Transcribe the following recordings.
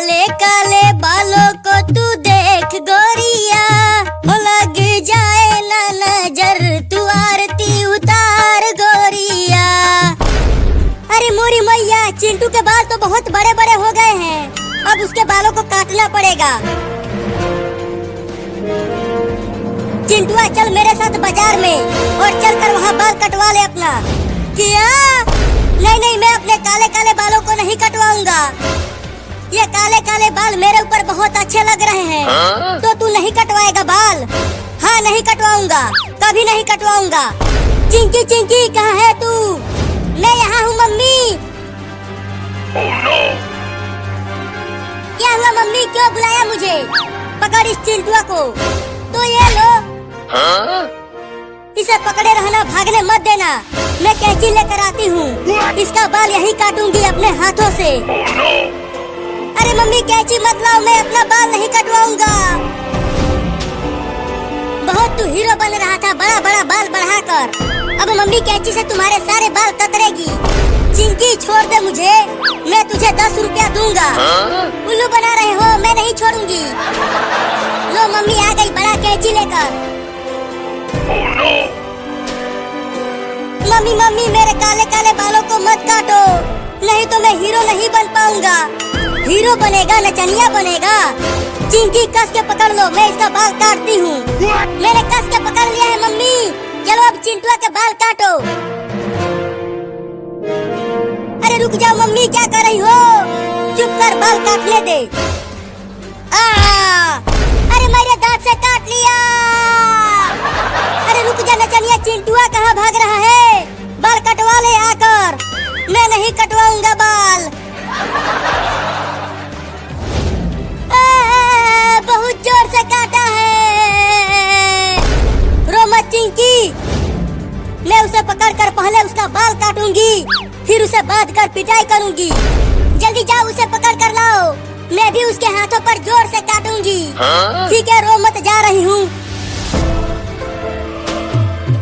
काले काले बालों को तू देख गोरिया, हो लग जाए ना नजर, तू आरती उतार गोरिया। अरे मोरी मैया, चिंटू के बाल तो बहुत बड़े बड़े हो गए हैं, अब उसके बालों को काटना पड़ेगा। चिंटुआ चल मेरे साथ बाजार में और चल कर वहाँ बाल कटवा ले अपना। क्या? नहीं नहीं, मैं अपने काले काले बालों को नहीं कटवाऊंगा। ये काले काले बाल मेरे ऊपर बहुत अच्छे लग रहे हैं। तो तू नहीं कटवाएगा बाल? हाँ नहीं कटवाऊंगा, कभी नहीं कटवाऊंगा। चिंकी चिंकी कहाँ है तू? मैं यहाँ हूँ मम्मी। Oh, no. क्या हुआ मम्मी, क्यों बुलाया मुझे? पकड़ इस चिंटुआ को। तो ये लो। इसे पकड़े रहना, भागने मत देना। मैं कैंची लेकर आती हूँ, इसका बाल यही काटूंगी अपने हाथों से। Oh, no. अरे मम्मी कैंची मत लाओ, मैं अपना बाल नहीं कटवाऊंगा। बहुत तू हीरो बन रहा था, बड़ा बड़ा बाल बढ़ाकर। अब मम्मी कैंची से तुम्हारे सारे बाल कतरेगी। चिंकी छोड़ दे मुझे, मैं तुझे 10 रुपया दूंगा। उल्लू बना रहे हो, मैं नहीं छोड़ूंगी। लो मम्मी आ गई बड़ा कैंची लेकर। Oh, no. मम्मी मम्मी मेरे काले काले बालों को मत काटो, नहीं तो मैं हीरो नहीं बन पाऊंगा। हीरो बनेगा, नचनिया बनेगा। चिंकी कस के पकड़ लो, मैं इसका बाल काटती हूँ। मैंने कस के पकड़ लिया है मम्मी। चलो अब चिंटुआ के बाल काटो। अरे रुक जाओ मम्मी, क्या कर रही हो? चुप कर, बाल काटने दे। अरे मेरे दांत से काट लिया। अरे रुक जा नचनिया, चिंटुआ कहाँ भाग रहा है? बाल कटवा ले आकर। मैं नहीं कटवाऊंगा बाल। बहुत जोर से काटा है। रो मत चिंकी, मैं उसे पकड़कर पहले उसका बाल काटूंगी, फिर उसे बांध कर पिटाई करूंगी। जल्दी जाओ, उसे पकड़ कर लाओ, मैं भी उसके हाथों पर जोर से काटूंगी। ठीक है, रो मत, जा रही हूँ।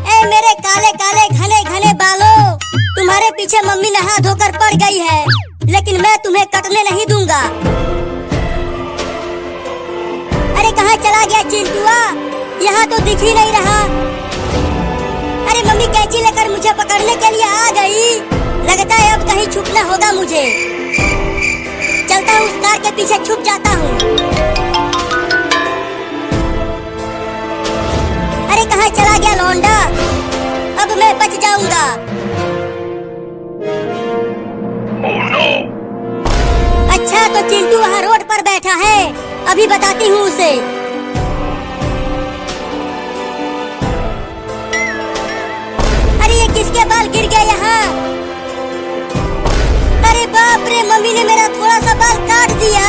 ए मेरे काले काले घने घने बालों, तुम्हारे पीछे मम्मी नहा धोकर पड़ गई है, लेकिन मैं तुम्हें कटने नहीं दूंगा। अरे कहाँ चला गया चिंटुआ? यहाँ तो दिख ही नहीं रहा। अरे मम्मी कैंची लेकर मुझे पकड़ने के लिए आ गई। लगता है अब कहीं छुपना होगा मुझे। चलता हूँ, उस कार के पीछे छुप जाता हूँ। अरे कहाँ चला गया लौंडा? अब मैं बच जाऊंगा। Oh, no. अच्छा तो चिंटू वहाँ रोड पर बैठा है, अभी बताती हूँ उसे। अरे ये किसके बाल गिर गए यहाँ? अरे बाप रे, मम्मी ने मेरा थोड़ा सा बाल काट दिया।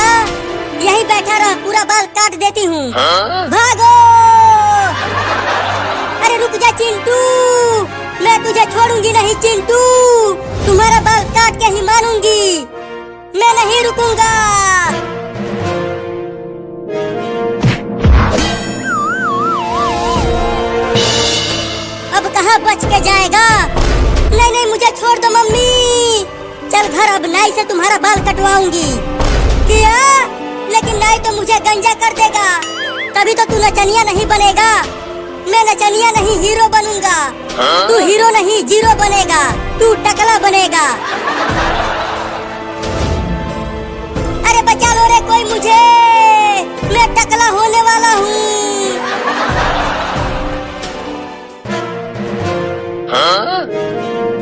यहीं बैठा रहा, पूरा बाल काट देती हूँ। भागो! अरे रुक जा चिंटू, मैं तुझे छोड़ूंगी नहीं चिंटू। तुम्हारा बाल काट के ही मानूंगी, मैं नहीं रुकूंगा। अब कहाँ बच के जाएगा? नहीं नहीं, मुझे छोड़ दो मम्मी। चल घर, अब नाई से तुम्हारा बाल कटवाऊंगी। क्या? लेकिन नाई तो मुझे गंजा कर देगा, तभी तो तू नचनिया नहीं बनेगा। मैं नचनिया नहीं, हीरो बनूंगा। तू हीरो नहीं, जीरो बनेगा। तू टकला बनेगा। अरे बचा लो रे कोई मुझे, मैं टकला होने वाला हूँ।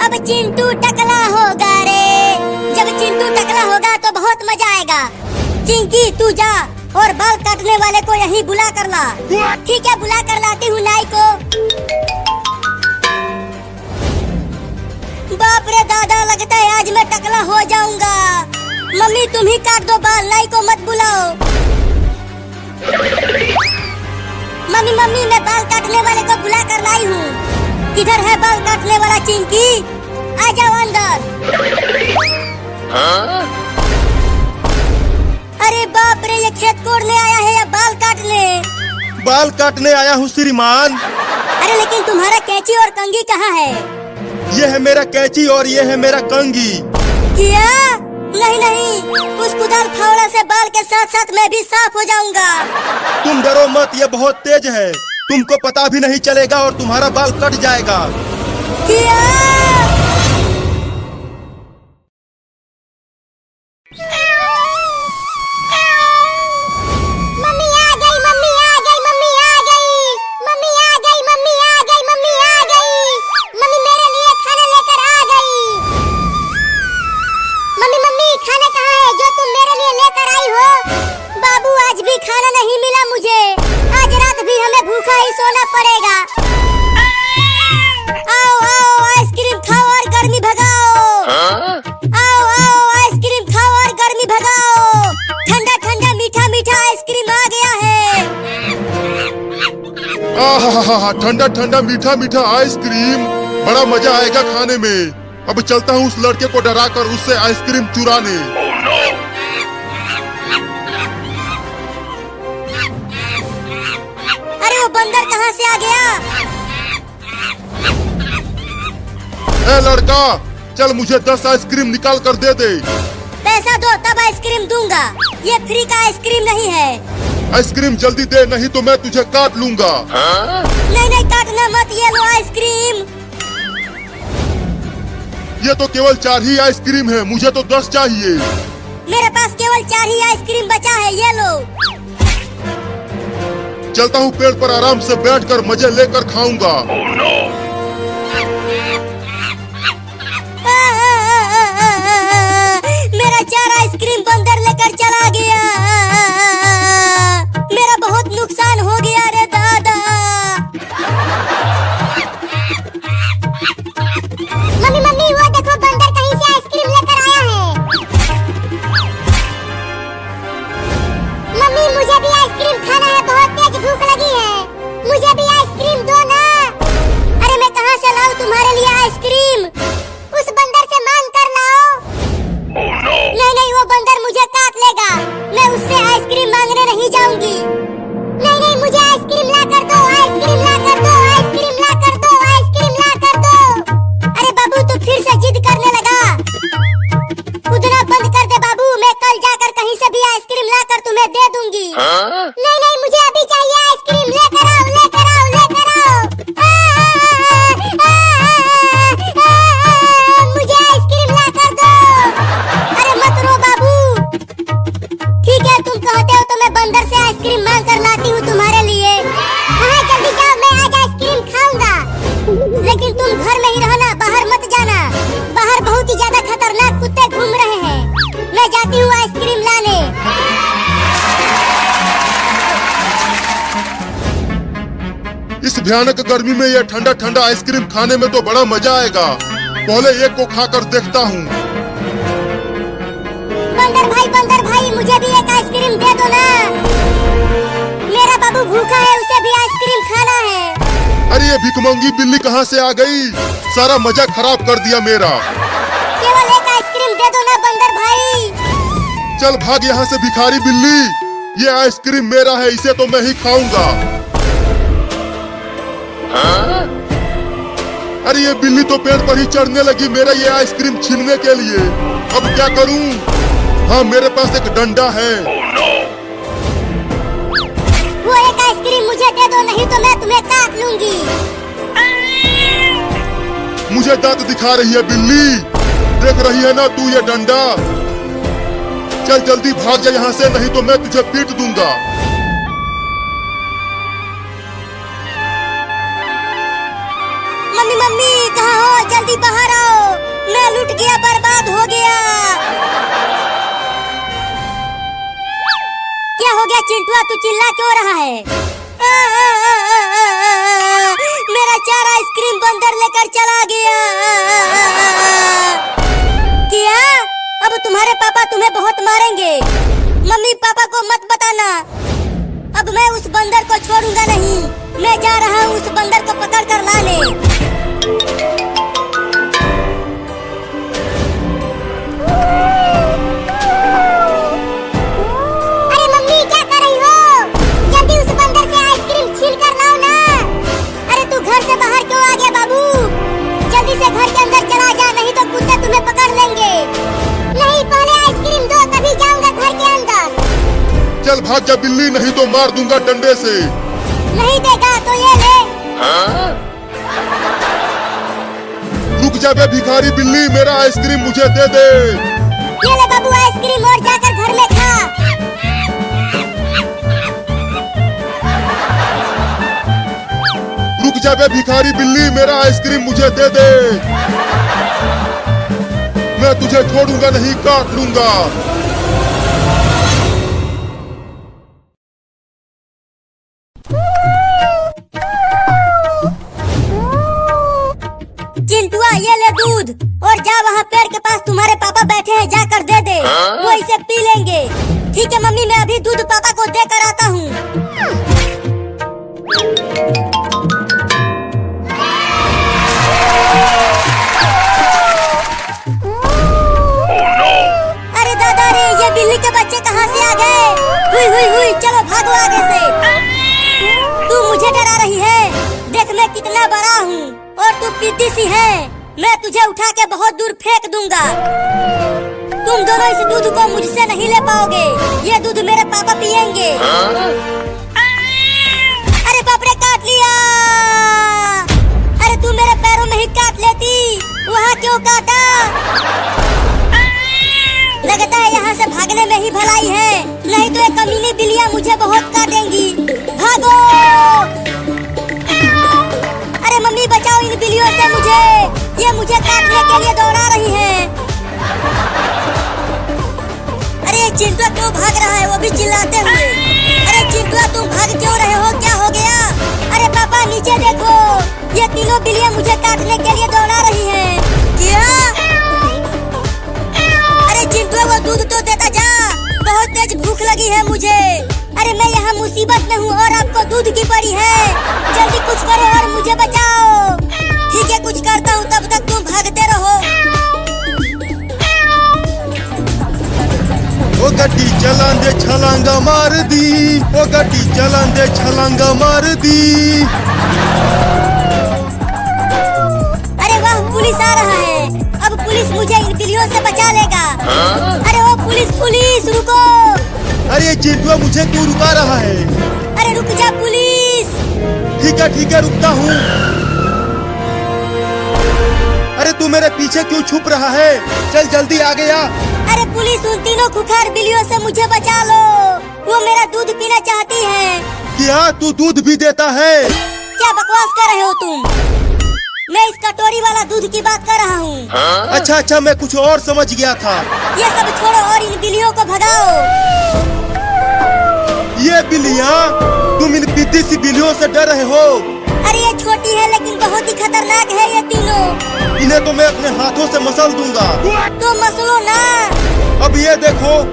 अब चिंटू टकला होगा रे। जब चिंटू टकला होगा तो बहुत मजा आएगा। चिंकी तू जा और बाल काटने वाले को यहीं बुला कर ला। ठीक है, बुला कर लाती हूँ नाई को। बाप रे दादा, लगता है आज मैं टकला हो जाऊंगा। मम्मी तुम ही काट दो बाल, नाई को मत बुलाओ। मम्मी मम्मी, मैं बाल काटने वाले को बुला कर लाई हूँ। किधर है बाल काटने वाला? चिंकी आ जाओ अंदर। अरे बाप रे, ये खेत कोड़ने आया है या बाल काटने? बाल काटने आया हूँ श्रीमान। अरे लेकिन तुम्हारा कैंची और कंघी कहाँ है? ये है मेरा कैंची और ये है मेरा कंघी। क्या? नहीं नहीं, उस कुदाल फावड़ा से बाल के साथ साथ मैं भी साफ हो जाऊंगा। तुम डरो मत, ये बहुत तेज है, तुमको पता भी नहीं चलेगा और तुम्हारा बाल कट जाएगा। क्या? मम्मी आ गई, मम्मी आ गई, मम्मी आ गई, मम्मी आ गई, मम्मी आ गई, मम्मी आ गई, मम्मी मेरे लिए खाना लेकर आ गई। मम्मी मम्मी खाना कहाँ है जो तुम मेरे लिए लेकर आई हो? बाबू आज भी खाना नहीं मिला मुझे, आज रात भी हमें भूखा ही सोना पड़ेगा। आओ आओ आइसक्रीम खाओ और गर्मी भगाओ। आओ आओ आइसक्रीम खाओ और गर्मी भगाओ। ठंडा ठंडा मीठा मीठा आइसक्रीम आ गया है। आहा, ठंडा ठंडा मीठा मीठा आइसक्रीम, बड़ा मजा आएगा खाने में। अब चलता हूँ उस लड़के को डरा कर उससे आइसक्रीम चुराने। अरे वो बंदर कहाँ से आ गया? ए लड़का, चल मुझे 10 आइसक्रीम निकाल कर दे दे। पैसा दो तब आइसक्रीम दूंगा, ये फ्री का आइसक्रीम नहीं है। आइसक्रीम जल्दी दे, नहीं तो मैं तुझे काट लूंगा। नहीं नहीं काटना मत, ये लो आइसक्रीम। ये तो केवल 4 ही आइसक्रीम है, मुझे तो 10 चाहिए। मेरे पास केवल 4 ही आइसक्रीम बचा है, ये लो। चलता हूँ पेड़ पर आराम से बैठकर मजे लेकर खाऊंगा। मेरा 4 आइसक्रीम बंदर लेकर चला गया। मेरा बहुत नुकसान हो गया रे दादा। मम्मी मम्मी वो देखो बंदर कहीं से आइसक्रीम लेकर आया है। मम्मी मुझे भी आइसक्रीम खाना है, बहुत तेज भूख लगी है, मुझे भी आइसक्रीम दो ना। अरे मैं कहाँ से लाऊं तुम्हारे लिए आइसक्रीम? उस बंदर से मांग कर लाओ। नहीं नहीं वो बंदर मुझे काट लेगा, मैं उससे आइसक्रीम मांगने नहीं जाऊंगी। नहीं नहीं मुझे आइसक्रीम ला कर दो, आइसक्रीम ला कर दो, आइसक्रीम ला कर दो, आइसक्रीम ला कर दो। अरे बाबू तू फिर से जिद करने लगा, कूदना बंद कर दे बाबू, मैं कल जाकर कहीं से भी आइसक्रीम ला कर तुम्हें दे दूंगी। नहीं नहीं मुझे अभी चाहिए आइसक्रीम, लेकर आओ लेकर आओ लेकर आओ। मुझे आइसक्रीम ला कर दो। अरे मत रो बाबू, ठीक है तुम कहते हो तो मैं बंदर से आइसक्रीम मांग कर लाती हूँ तुम्हारे लिए। हाँ जल्दी जाओ, मैं आज आइसक्रीम खाऊंगा, लेकिन तुम घर में ही रहना, बाहर मत जाना, बाहर बहुत ही ज्यादा खतरनाक कुत्ते घूम रहे हैं। मैं जाती हूँ आइसक्रीम लाने। इस भयानक गर्मी में ये ठंडा ठंडा आइसक्रीम खाने में तो बड़ा मजा आएगा। पहले एक को खाकर देखता हूँ। बंदर भाई मुझे भी एक आइसक्रीम दे दो ना। मेरा बाबू भूखा है, उसे भी आइसक्रीम खाना है। अरे ये भिखमंगी बिल्ली कहाँ से आ गई, सारा मजा खराब कर दिया मेरा। केवल एक आइसक्रीम दे दो ना बंदर भाई। चल भाग यहाँ से भिखारी बिल्ली, ये आइसक्रीम मेरा है, इसे तो मैं ही खाऊंगा। अरे ये बिल्ली तो पेड़ पर ही चढ़ने लगी मेरा ये आइसक्रीम छीनने के लिए। अब क्या करूं? हाँ मेरे पास एक डंडा है। वो एक आइसक्रीम मुझे दे दो, नहीं तो मैं तुम्हें काट लूंगी। मुझे दांत दिखा रही है बिल्ली, देख रही है ना तू ये डंडा? चल जल्दी भाग जा यहाँ से, नहीं तो मैं तुझे पीट दूंगा। मम्मी मम्मी कहाँ हो, जल्दी बाहर आओ, मैं लूट गया, बर्बाद हो गया। क्या हो गया चिंटुआ, तू चिल्ला क्यों रहा है? मेरा 4 आइसक्रीम बंदर लेकर चला गया। क्या? अब तुम्हारे पापा तुम्हें बहुत मारेंगे, मम्मी पापा को मत बताना। अब मैं उस बंदर को छोड़ूंगा नहीं, मैं जा रहा हूँ उस बंदर को पकड़ कर लाने। अरे मम्मी क्या कर रही हो? जल्दी उस बंदर से आइसक्रीम छीन कर लाओ ना। अरे तू घर से बाहर क्यों आ गया बाबू? जल्दी से घर के अंदर चला जा, नहीं तो कुत्ते तुम्हें पकड़ लेंगे। नहीं पहले आइसक्रीम दो तभी जाऊंगा घर के अंदर। चल भाग जा बिल्ली, नहीं तो मार दूंगा डंडे से। नहीं देगा तो ये ले। रुक जा बे भिखारी बिल्ली, मेरा आइसक्रीम मुझे दे दे। ये ले बाबू आइसक्रीम और जाकर घर में खा। रुक जा बे भिखारी बिल्ली, मेरा आइसक्रीम मुझे दे दे। मैं तुझे छोड़ूंगा नहीं, काट लूंगा। चिंटुआ ये ले दूध और जा वहाँ पेड़ के पास तुम्हारे पापा बैठे हैं, जाकर दे दे, वो इसे पी लेंगे। ठीक है मम्मी, मैं अभी दूध पापा को देकर आता हूँ। अरे दादा रे, ये बिल्ली के बच्चे कहाँ से आ गए? हुई हुई हुई, चलो भागो आगे से। तू मुझे डरा रही है? देख मैं कितना बड़ा हूँ और तू पीती सी है। मैं तुझे उठा के बहुत दूर फेंक दूंगा। तुम दोनों इस दूध को मुझसे नहीं ले पाओगे, ये दूध मेरे पापा पियेंगे। अरे बाप रे, काट लिया। अरे तू मेरे पैरों में ही काट लेती, वहाँ क्यों काटा? लगता है यहाँ से भागने में ही भलाई है, नहीं तो ये कमीनी बिल्लियाँ मुझे बहुत काटेंगी। भागो! अरे मम्मी बचाओ इन बिल्लियों से मुझे, ये मुझे काटने के लिए दौड़ा रही हैं। अरे चिंटुआ क्यों भाग रहा है, वो भी चिल्लाते हुए। अरे चिंटुआ तुम भाग क्यों रहे हो, क्या हो गया? अरे पापा नीचे देखो, ये तीनों बिल्लियाँ मुझे काटने के लिए दौड़ा रही हैं। क्या? अरे चिंटुआ वो दूध तो देता जा, बहुत तेज भूख लगी है मुझे। अरे मैं यहाँ मुसीबत में हूँ और आपको दूध की पड़ी है, जल्दी कुछ करो और मुझे बचाओ। ठीक है कुछ करता हूँ, तब तक तुम भागते रहो। ओ गड्डी चलान दे छलांगा मार दी, ओ गड्डी चलान दे छलांगा मार दी। अरे वाह, पुलिस आ रहा है, अब पुलिस मुझे इन बिल्लियों से बचा लेगा। अरे ओ पुलिस पुलिस रुको। अरे ये चिंटुआ मुझे क्यों रुका रहा है? अरे रुक जा पुलिस। ठीक है रुकता हूँ। अरे तू मेरे पीछे क्यों छुप रहा है? चल जल्दी आगे आ। अरे पुलिस, उन तीनों खुखार बिल्लियों से मुझे बचा लो, वो मेरा दूध पीना चाहती है। क्या तू दूध भी देता है? क्या बकवास कर रहे हो तुम? मैं इस कटोरी वाला दूध की बात कर रहा हूँ। अच्छा मैं कुछ और समझ गया था। ये सब छोड़ो और इन बिल्लियों को भगाओ। ये बिल्लियाँ, तुम इन पिद्दी सी बिल्लियों से डर रहे हो? अरे ये छोटी है लेकिन बहुत ही खतरनाक है ये तीनों। इन्हें तो मैं अपने हाथों से मसल दूंगा। तो मसलो ना। अब ये देखो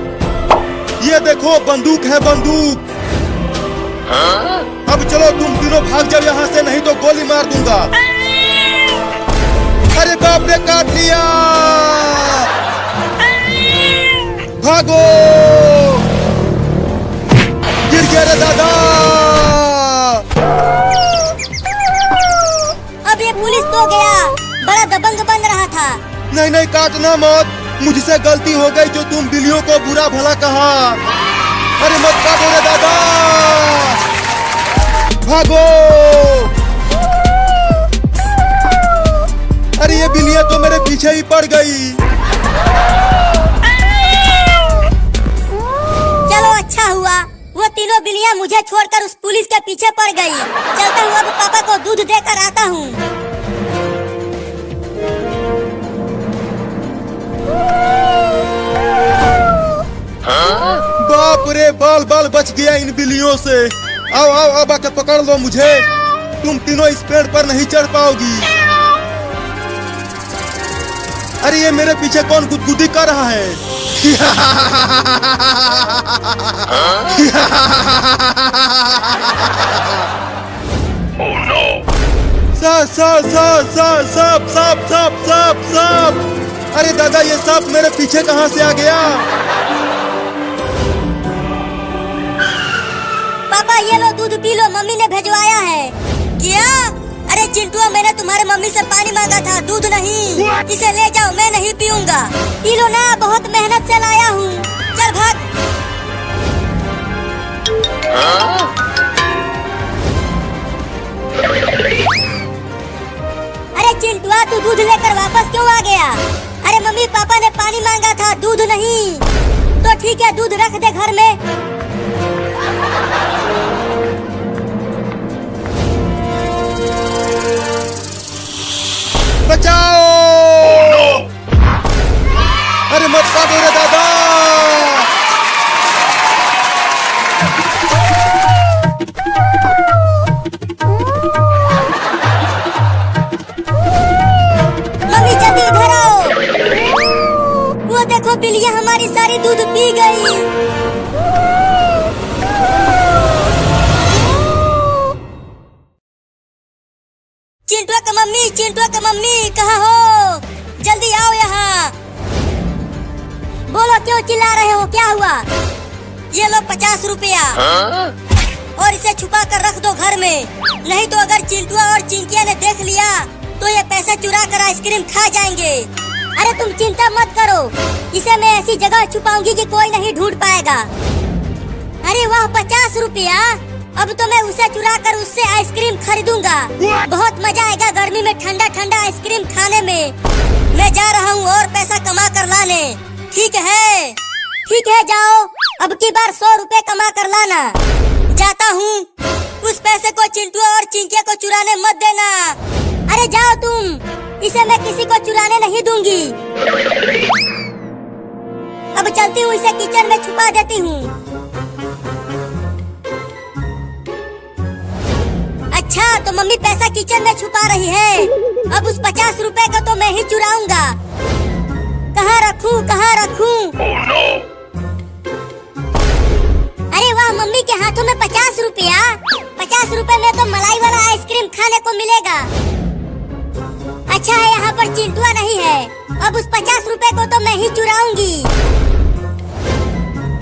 बंदूक है बंदूक। अब चलो तुम तीनों भाग जाओ यहाँ से, नहीं तो गोली मार दूंगा। अरे बाप रे, काट लिया। भागो, गिर गया रे दादा। अब ये पुलिस तो गया, बड़ा दबंग बन रहा था। नहीं काटना मत, मुझसे गलती हो गई जो तुम बिल्लियों को बुरा भला कहा। अरे मत काटो रे दादा, भागो। अरे ये बिल्लियाँ तो मेरे पीछे ही पड़ गई। चलो अच्छा हुआ, वो तीनों बिल्लियाँ मुझे छोड़कर उस पुलिस के पीछे पड़ गई। चलता हूँ, अब पापा को दूध देकर आता हूँ। बाप रे, बाल बच गया इन बिल्लियों से। आओ अब आकर पकड़ लो मुझे, तुम तीनों इस पेड़ पर नहीं चढ़ पाओगी। अरे ये मेरे पीछे कौन गुदगुदी कर रहा है? Oh no! सांप। अरे दादा, ये सांप मेरे पीछे कहाँ से आ गया? पापा ये लो दूध पी लो, मम्मी ने भेजवाया है। क्या? अरे चिंटुआ, मैंने तुम्हारे मम्मी से पानी मांगा था, दूध नहीं। इसे ले जाओ, मैं नहीं पीऊंगा। पी लो ना, बहुत मेहनत से लाया हूँ। चल भाग। पापा ने पानी मांगा था, दूध नहीं। तो ठीक है, दूध रख दे घर में। बचाओ! अरे मत काटो रे दादा! मम्मी जल्दी इधर आओ। वो देखो बिल्लियाँ हमारी सारी दूध पी गई। चिंटू का मम्मी कहाँ हो? जल्दी आओ यहाँ। बोलो क्यों चिल्ला रहे हो, क्या हुआ? ये लो 50 रुपया और इसे छुपा कर रख दो घर में, नहीं तो अगर चिंटुआ और चिंकिया ने देख लिया तो ये पैसा चुरा कर आइसक्रीम खा जाएंगे। अरे तुम चिंता मत करो, इसे मैं ऐसी जगह छुपाऊंगी कि कोई नहीं ढूंढ पाएगा। अरे वाह, 50 रुपया! अब तो मैं उसे चुरा कर उससे आइसक्रीम खरीदूंगा। बहुत मजा आएगा गर्मी में ठंडा ठंडा आइसक्रीम खाने में। मैं जा रहा हूँ और पैसा कमा कर लाने। ठीक है, ठीक है, जाओ। अब की बार 100 रुपए कमा कर लाना। जाता हूँ। उस पैसे को चिंटू और चिंकिया को चुराने मत देना। अरे जाओ तुम, इसे मैं किसी को चुराने नहीं दूंगी। अब चलती हूँ, इसे किचन में छुपा देती हूँ। अच्छा, तो मम्मी पैसा किचन में छुपा रही है। अब उस 50 रुपए को तो मैं ही चुराऊंगा। कहाँ रखूं, कहाँ रखूं? Oh no! अरे वाह, मम्मी के हाथों में 50 रुपया। 50 रुपए में तो मलाई वाला आइसक्रीम खाने को मिलेगा। अच्छा है यहाँ पर चिंटुआ नहीं है। अब उस 50 रुपए को तो मैं ही चुराऊंगी।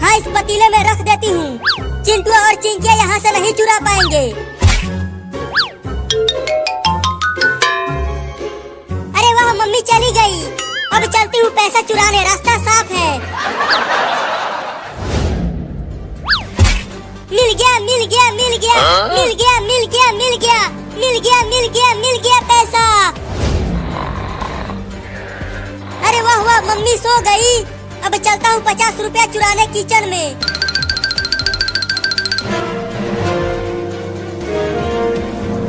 हाँ, इस पतीले में रख देती हूँ। चिंटुआ और चिंकिया यहाँ से नहीं चुरा पाएंगे। अरे वाह, मम्मी चली गई। अब चलती हूँ पैसा चुराने, रास्ता साफ है। मिल गया, मिल गया, मिल गया, मिल गया, मिल गया, मिल गया, मिल गया, मिल गया, मिल गया पैसा। अरे वाह वाह, मम्मी सो गई। अब चलता हूँ 50 रुपया चुराने किचन में।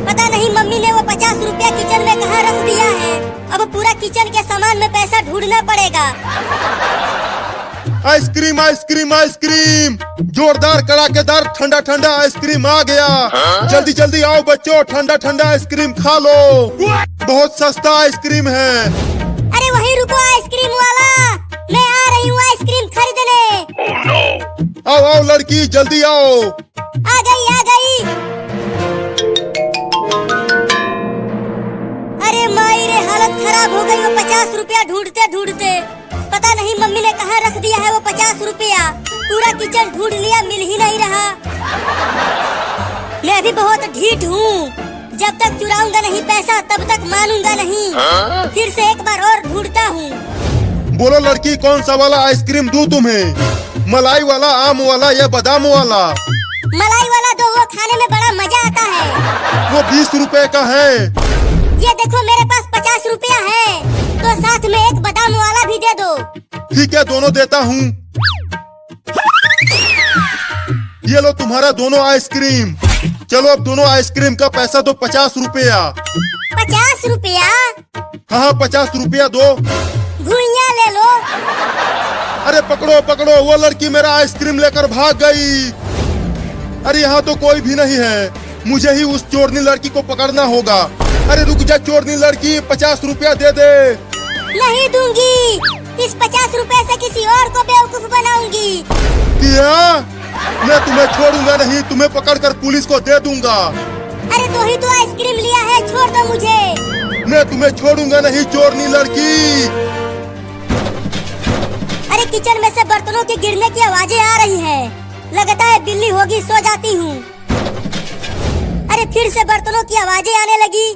पता नहीं मम्मी ने वो 50 रुपया किचन में कहाँ रख दिया है। अब पूरा किचन के सामान में पैसा ढूंढना पड़ेगा। Ice cream, ice cream, ice cream! जोरदार कड़ाकेदार ठंडा ठंडा आइसक्रीम आ गया। जल्दी जल्दी आओ बच्चों, ठंडा ठंडा आइसक्रीम खा लो। बहुत सस्ता आइसक्रीम है। अरे वहीं रुको आइसक्रीम वाला, मैं आ रही हूँ आइसक्रीम खरीदने। Oh no! आओ आओ लड़की, जल्दी आओ। आ गई, आ गई। अरे माई रे, हालत खराब हो गई। वो 50 रुपया ढूंढते ढूंढते पता नहीं मम्मी ने कहाँ रख दिया है वो 50 रुपया। पूरा किचन ढूंढ लिया, मिल ही नहीं रहा। मैं भी बहुत ढीठ हूँ। जब तक चुराऊंगा नहीं पैसा तब तक मानूंगा नहीं। फिर से एक बार और ढूंढता हूँ। बोलो लड़की, कौन सा वाला आइसक्रीम दूं तुम्हें? मलाई वाला, आम वाला या बादाम वाला? मलाई वाला दो, वो खाने में बड़ा मजा आता है। वो 20 रुपए का है। ये देखो मेरे पास 50 रुपया है, तो साथ में एक बादाम वाला भी दे दो। ठीक है, दोनों देता हूँ। ये लो तुम्हारा दोनों आइसक्रीम। चलो अब दोनों आइसक्रीम का पैसा दो, 50 रुपया। 50 रुपया? हाँ 50 रुपया दो। घुइयां ले लो। अरे पकड़ो पकड़ो, वो लड़की मेरा आइसक्रीम लेकर भाग गई। अरे यहाँ तो कोई भी नहीं है, मुझे ही उस चोरनी लड़की को पकड़ना होगा। अरे रुक जा चोरनी लड़की, 50 रुपया दे दे। नहीं दूंगी, इस 50 रुपए से किसी और को बेवकूफ बनाऊंगी। क्या? मैं तुम्हें छोड़ूंगा नहीं, तुम्हें पकड़कर पुलिस को दे दूंगा। अरे तो ही तो आइसक्रीम लिया है, छोड़ दो मुझे। मैं तुम्हें छोड़ूंगा नहीं चोरनी लड़की। अरे किचन में से बर्तनों के गिरने की आवाजें आ रही है। लगता है बिल्ली होगी, सो जाती हूँ। अरे फिर से बर्तनों की आवाजें आने लगी।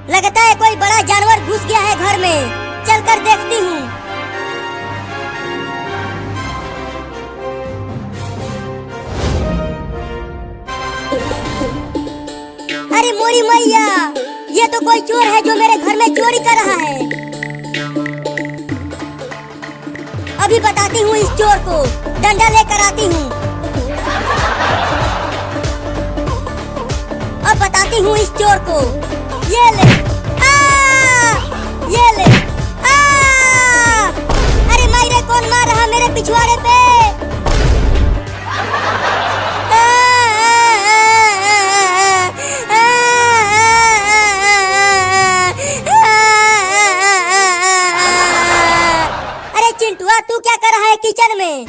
लगता है कोई बड़ा जानवर घुस गया है घर में। चलकर देखती हूँ। अरे मोरी मैया, ये तो कोई चोर है जो मेरे घर में चोरी कर रहा है। अभी बताती हूँ इस चोर को, डंडा लेकर आती हूँ। अब बताती हूँ इस चोर को। ये ले, ये ले, अरे मायरे कौन मार रहा मेरे पिछवाड़े पे? अरे चिंटुआ तू क्या कर रहा है किचन में?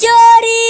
चोरी!